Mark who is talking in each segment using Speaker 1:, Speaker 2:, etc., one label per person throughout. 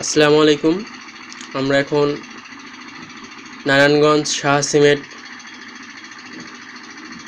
Speaker 1: আসসালামু আলাইকুম। আমরা এখন নারায়ণগঞ্জ শাহ সিমেন্ট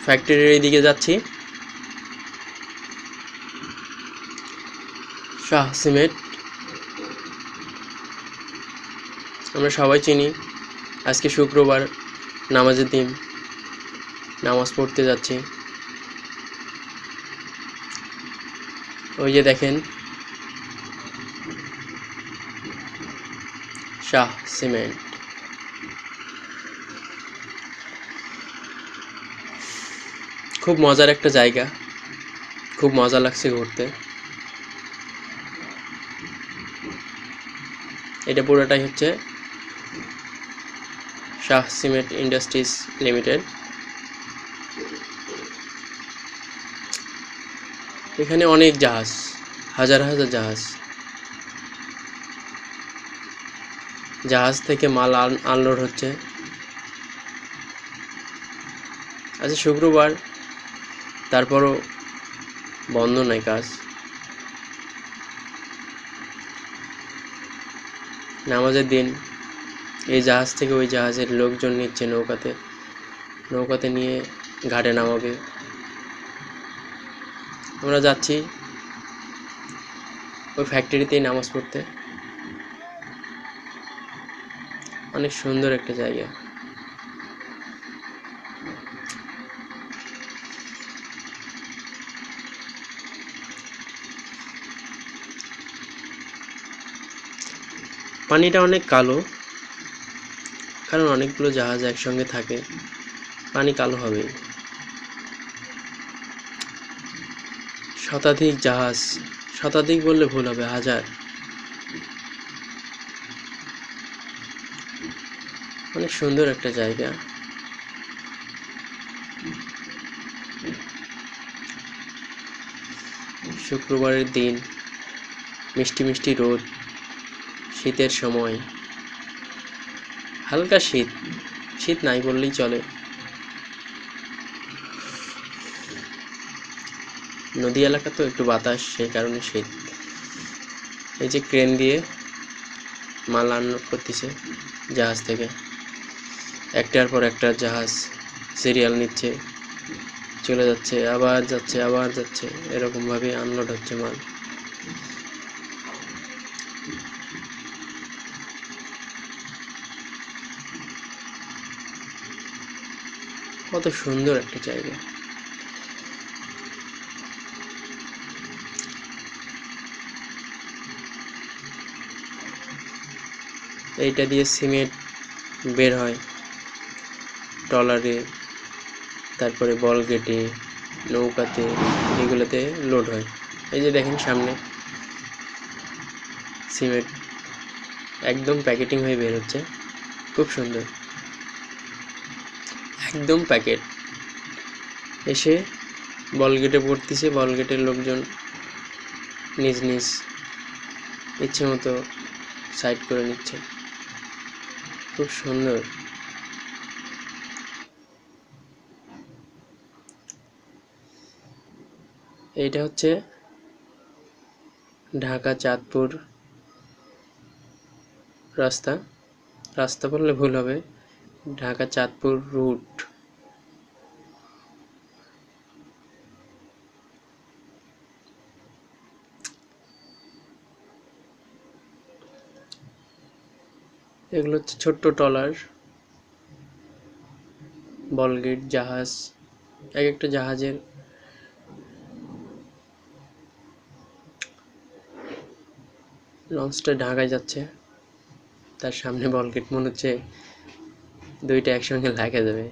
Speaker 1: ফ্যাক্টরির দিকে যাচ্ছি। শাহ সিমেন্ট আমরা সবাই চিনি। আজকে শুক্রবার, নামাজের দিন, নামাজ পড়তে যাচ্ছি। ওই যে দেখেন শাহ সিমেন্ট। খুব মজার একটা জায়গা, খুব মজা লাগছে ঘুরতে। এটা পুরোটাই হচ্ছে শাহ সিমেন্ট ইন্ডাস্ট্রিজ লিমিটেড। এখানে অনেক জাহাজ, হাজার হাজার জাহাজ থেকে মাল আনলোড হচ্ছে। আজ শুক্রবার, তারপরও বন্ধ নাই কাজ। নামাজের দিন এই জাহাজ থেকে ওই জাহাজের লোকজন নিচ্ছে নৌকাতে নিয়ে ঘাটে নামাবে। আমরা যাচ্ছি ওই ফ্যাক্টরিতেই নামাজ পড়তে। অনেক সুন্দর একটা জায়গা। পানিটা অনেক কালো, কারণ অনেকগুলো জাহাজ একসঙ্গে থাকে, পানি কালো হবেই। শতাধিক জাহাজ, শতাধিক বললে ভুল হবে, হাজার। অনেক সুন্দর একটা জায়গা। শুক্রবারের দিন, মিষ্টি মিষ্টি রোদ, শীতের সময়, হালকা শীত, শীত নাই বললেই চলে। নদী এলাকা তো একটু বাতাস, সেই কারণে শীত। এই যে ক্রেন দিয়ে মাল আনলোড করতেছে জাহাজ থেকে, একটার পর একটা জাহাজ সিরিয়াল নিচ্ছে, চলে যাচ্ছে, আবার যাচ্ছে, এরকমভাবে আনলোড হচ্ছে মাল। কত সুন্দর একটা জায়গা। এইটা দিয়ে সিমেন্ট বের হয় ট্রলারে, তারপরে বল গেটে, নৌকাতে, এগুলোতে লোড হয়। এই যে দেখেন সামনে সিমেন্ট একদম প্যাকেটিং হয়ে বের হচ্ছে, খুব সুন্দর, একদম প্যাকেট। এসে বল গেটে পড়তেছে, বল গেটের লোকজন নিজ নিজ ইচ্ছে মতো সাইড করে নিচ্ছে, খুব সুন্দর। এইটা হচ্ছে ঢাকা চাঁদপুর রাস্তা, রাস্তা বললে ভুল হবে, ঢাকা চাঁদপুর রুট। এগুলো হচ্ছে ছোট্ট ট্রলার, বলগেট জাহাজ। এক একটা জাহাজের লঞ্চটা ঢাকায় যাচ্ছে, তার সামনে বলগেট, মনে হচ্ছে দুইটা একসঙ্গে লাগা যাবে।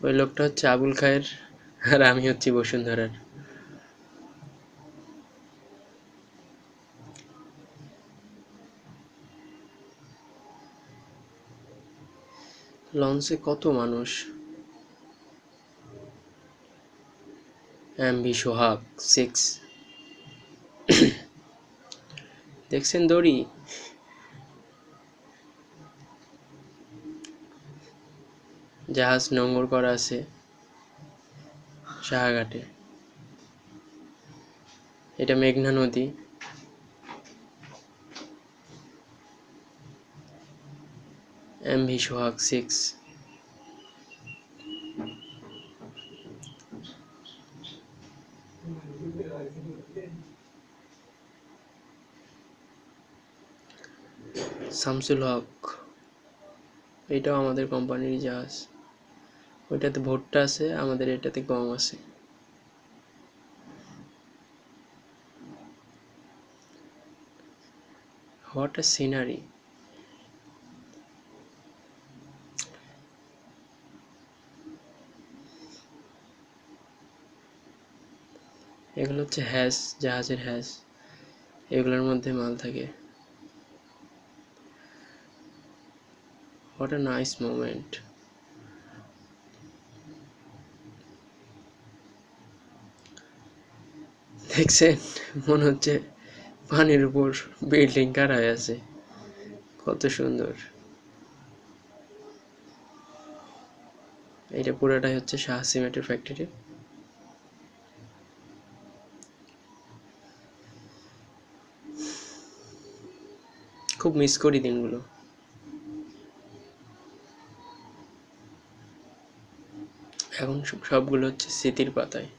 Speaker 1: ওই লোকটা হচ্ছে আবুল খায়ের, আর আমি হচ্ছি বসুন্ধরার। লঞ্চে কত মানুষ। MV সোহাগ 6 দেখছেন দড়ি? জাহাজ নোঙর করা আছে সাহাঘাটে। এটা মেঘনা নদী। MV সোহাগ 6। শামসুল হক, এটাও আমাদের কোম্পানির জাহাজ। ওইটাতে ভুট্টা আছে, আমাদের এটাতে গম আছে। What a scenery! এগুলো হচ্ছে হ্যাজ, জাহাজের হ্যাজ। এগুলোর মধ্যে মাল থাকে। What a nice moment! দেখছেন, মনে হচ্ছে পানির উপর বিল্ডিং কারা হয়ে আছে। কত সুন্দর! এটা পুরোটাই হচ্ছে শাহ সিমেন্টের ফ্যাক্টরি। খুব মিস করি দিনগুলো। এখন সবগুলো হচ্ছে স্মৃতির পাতায়।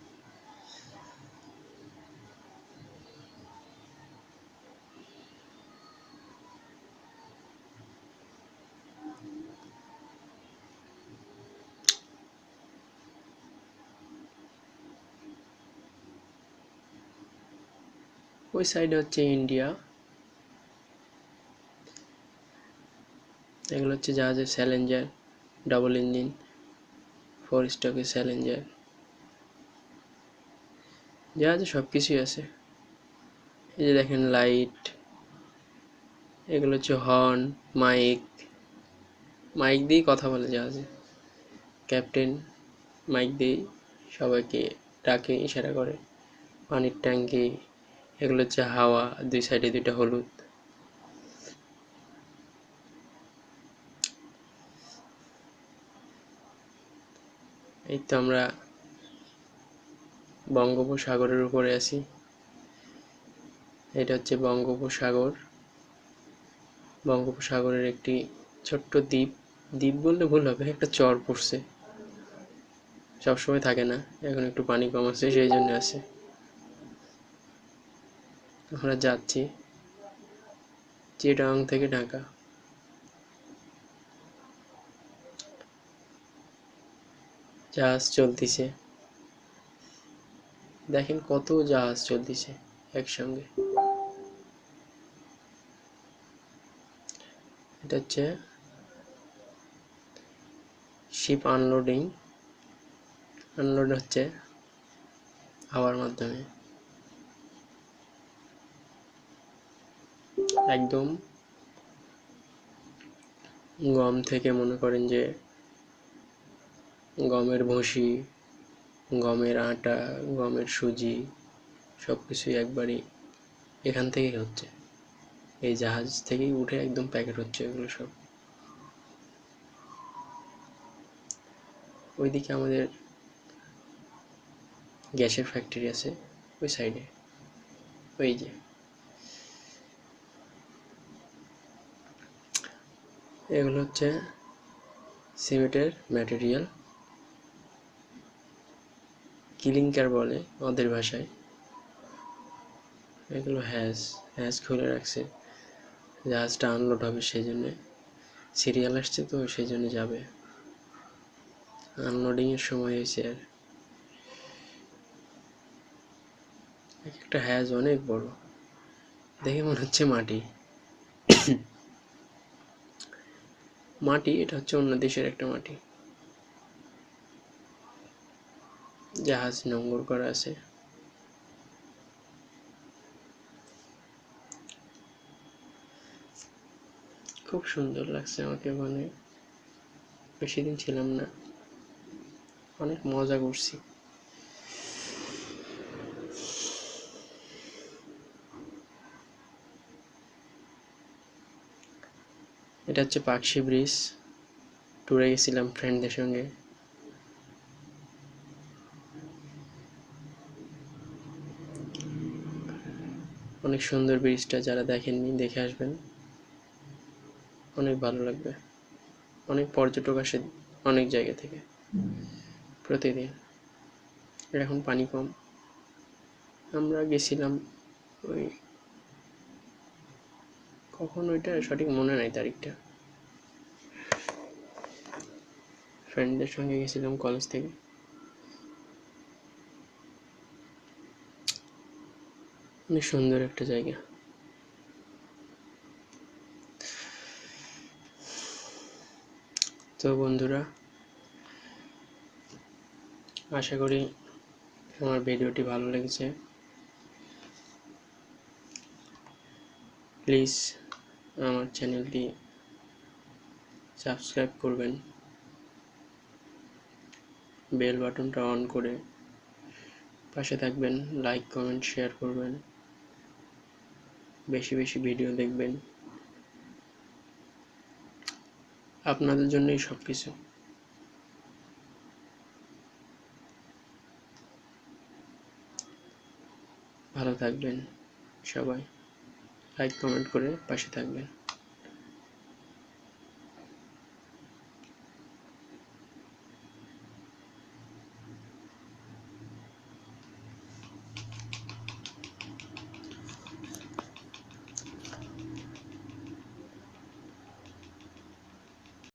Speaker 1: ওই সাইডে হচ্ছে ইন্ডিয়া। এগুলো হচ্ছে জাহাজের স্যালেঞ্জার, ডাবল ইঞ্জিন 4 স্ট্রোকের স্যালেঞ্জার। জাহাজে সব কিছুই আছে। এই যে দেখেন লাইট, এগুলো হচ্ছে হর্ন, মাইক। মাইক দিয়েই কথা বলে জাহাজে। ক্যাপ্টেন মাইক দিয়েই সবাইকে ডাকে, ইশারা করে। পানির ট্যাঙ্কি, এগুলো হচ্ছে হাওয়া, দুই সাইডে দুইটা হলুদ। এই তো আমরা বঙ্গোপসাগরের উপরে আছি। এটা হচ্ছে বঙ্গোপসাগর। বঙ্গোপসাগরের একটি ছোট্ট দ্বীপ। দ্বীপ বললে ভুল হবে, একটা চর পড়ছে। সবসময় থাকে না, এখন একটু পানি কম আছে, সেই জন্য আছে। আমরা যাচ্ছি চিটাগাং থেকে ঢাকা। জাহাজ চলতিছে, দেখেন কত জাহাজ চলতিছে একসঙ্গে। এটা হচ্ছে শিপ আনলোডিং। আনলোড হচ্ছে হাওয়ার মাধ্যমে। একদম গম থেকে মনে করেন যে গমের ভুসি, গমের আটা, গমের সুজি, সব কিছুই একবারই এখান থেকেই হচ্ছে। এই জাহাজ থেকেই উঠে একদম প্যাকেট হচ্ছে এগুলো সব। ওইদিকে আমাদের গ্যাসের ফ্যাক্টরি আছে ওই সাইডে। ওই যে এগুলো হচ্ছে সিমেন্টের ম্যাটেরিয়াল, কিলিংকার বলে ওদের ভাষায়। এগুলো হ্যাজ খুলে রাখছে, জাহাজটা আনলোড হবে, সেই জন্যে সিরিয়াল আসছে তো, সেই জন্য যাবে। আনলোডিংয়ের সময় হয়েছে। আর একটা হ্যাজ অনেক বড়, দেখে মনে হচ্ছে মাটি। মাটি, এটা হচ্ছে অন্য দেশের একটা মাটি। জাহাজ নোঙর করা আছে। খুব সুন্দর লাগছে আমাকে ওখানে। বেশি দিন ছিলাম না, অনেক মজা করছি। এটা হচ্ছে পাকশি ব্রিজ। ট্যুরে গেছিলাম ফ্রেন্ডদের সঙ্গে। অনেক সুন্দর ব্রিজটা, যারা দেখেননি দেখে আসবেন, অনেক ভালো লাগবে। অনেক পর্যটক আসে অনেক জায়গা থেকে প্রতিদিন। এখন পানি কম। আমরা গেছিলাম ওই কখন, ওইটা সঠিক মনে নাই তারিখটা। ফ্রেন্ডদের সঙ্গে গেছিলাম কলেজ থেকে। অনেক সুন্দর একটা জায়গা। তো বন্ধুরা, আশা করি আমার ভিডিওটি ভালো লেগেছে। প্লিজ আমার চ্যানেলটি সাবস্ক্রাইব করবেন, বেল বাটনটা অন করে পাশে থাকবেন, লাইক কমেন্ট শেয়ার করবেন, বেশি বেশি ভিডিও দেখবেন। আপনাদের জন্যই সব কিছু। ভালো থাকবেন সবাই, লাইক কমেন্ট করে পাশে থাকবেন।